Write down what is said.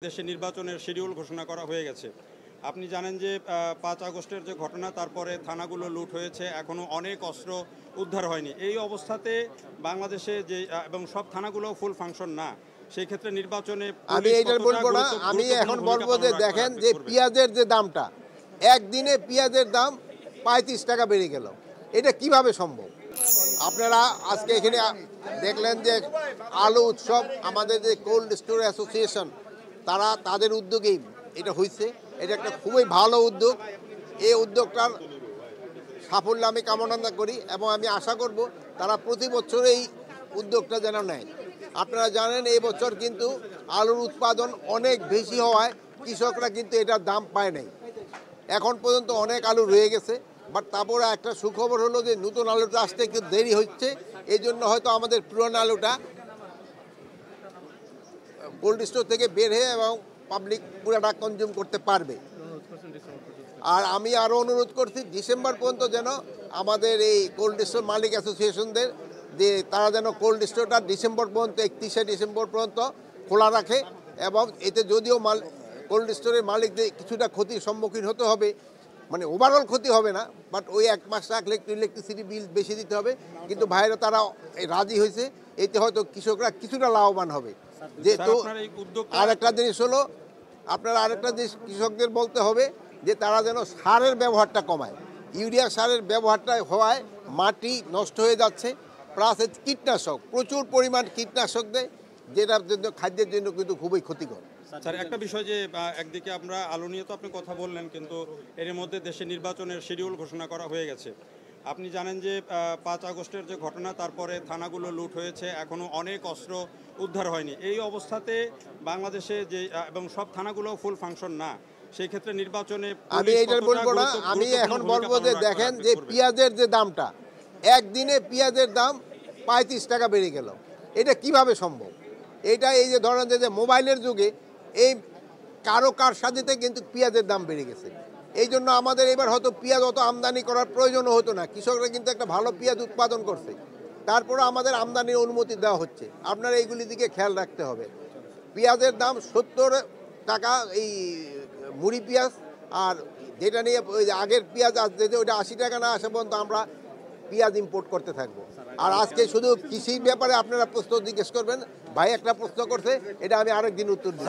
দেশে নির্বাচনের শিডিউল ঘোষণা করা হয়ে গেছে। আপনি জানেন যে ৫ আগস্টের যে ঘটনা, তারপরে থানাগুলো লুট হয়েছে, এখনও অনেক অস্ত্র উদ্ধার হয়নি। এই অবস্থাতে বাংলাদেশে যে এবং সব থানাগুলো ফুল ফাংশন না, সেই ক্ষেত্রে নির্বাচনে আমি এইটার বলবো না, আমি এখন বলবো যে দেখেন যে পেঁয়াজের যে দামটা, একদিনে পেঁয়াজের দাম ৩৫ টাকা বেড়ে গেল। এটা কিভাবে সম্ভব? আপনারা আজকে এখানে দেখলেন যে আলু উৎসব, আমাদের যে কোল্ড স্টোর অ্যাসোসিয়েশন, তাদের উদ্যোগেই এটা হয়েছে। এটা একটা খুবই ভালো উদ্যোগ। এই উদ্যোগটার সাফল্য আমি কামনা করি এবং আমি আশা করব তারা প্রতি বছর এই উদ্যোগটা যেন নেয়। আপনারা জানেন এই বছর কিন্তু আলুর উৎপাদন অনেক বেশি হওয়ায় কৃষকরা কিন্তু এটার দাম পায় নাই। এখন পর্যন্ত অনেক আলু রয়ে গেছে, বাট তারপরে একটা সুখবর হলো যে নতুন আলুটা আসতে একটু দেরি হচ্ছে। এই জন্য হয়তো আমাদের পুরনো আলুটা কোল্ড স্টোর থেকে বের হয়ে এবং পাবলিক পুরাটা কনজিউম করতে পারবে। আর আমি আরও অনুরোধ করছি ডিসেম্বর পর্যন্ত যেন আমাদের এই কোল্ড স্টোর মালিক অ্যাসোসিয়েশনদের যে তারা যেন কোল্ড স্টোরটা ডিসেম্বর পর্যন্ত 31শে ডিসেম্বর পর্যন্ত খোলা রাখে। এবং এতে যদিও কোল্ড স্টোরের মালিকদের কিছুটা ক্ষতির সম্মুখীন হতে হবে, মানে ওভারঅল ক্ষতি হবে না, বাট ওই 1 মাস রাখলে একটু ইলেকট্রিসিটি বিল বেশি দিতে হবে। কিন্তু বাইরে তারা রাজি হয়েছে, এতে হয়তো কৃষকরা কিছুটা লাভবান হবে। যেহেতু আরেকটা জিনিস হলো, আপনারা আরেকটা জিনিস কৃষকদের বলতে হবে যে তারা যেন সারের ব্যবহারটা কমায়। ইউরিয়া সারের ব্যবহারটা হওয়ায় মাটি নষ্ট হয়ে যাচ্ছে, প্লাস কীটনাশক, প্রচুর পরিমাণ কীটনাশক দেয়, যেটার জন্য খাদ্যের জন্য কিন্তু খুবই ক্ষতিকর। স্যার, একটা বিষয় যে একদিকে আমরা আলু নিয়ে তো আপনি কথা বললেন, কিন্তু এর মধ্যে দেশে নির্বাচনের শিডিউল ঘোষণা করা হয়ে গেছে। আপনি জানেন যে ৫ আগস্টের যে ঘটনা, তারপরে থানাগুলো লুট হয়েছে, এখনও অনেক অস্ত্র উদ্ধার হয়নি। এই অবস্থাতে বাংলাদেশে যে এবং সব থানাগুলো ফুল ফাংশন না, সেই ক্ষেত্রে নির্বাচনে আমি এইটার বলবো না, আমি এখন বলবো যে দেখেন যে পেঁয়াজের যে দামটা, একদিনে পেঁয়াজের দাম ৩৫ টাকা বেড়ে গেল। এটা কিভাবে সম্ভব? এটা এই যে ধরেন যে মোবাইলের যুগে এই কার সাথে কিন্তু পেঁয়াজের দাম বেড়ে গেছে। এই জন্য আমাদের এবার হয়তো পেঁয়াজ অত আমদানি করার প্রয়োজনও হতো না। কৃষকরা কিন্তু একটা ভালো পেঁয়াজ উৎপাদন করছে, তারপরে আমাদের আমদানির অনুমতি দেওয়া হচ্ছে। আপনারা এইগুলির দিকে খেয়াল রাখতে হবে। পেঁয়াজের দাম ৭০ টাকা এই মুড়ি পেঁয়াজ, আর যেটা নিয়ে ওই আগের পেঁয়াজ আসছে ওইটা ৮০ টাকা না আসা পর্যন্ত আমরা পেঁয়াজ ইম্পোর্ট করতে থাকবো। আর আজকে শুধু কৃষির ব্যাপারে আপনারা প্রশ্ন জিজ্ঞেস করবেন, ভাই একটা প্রশ্ন করছে, এটা আমি আরেকদিন উত্তর দিই।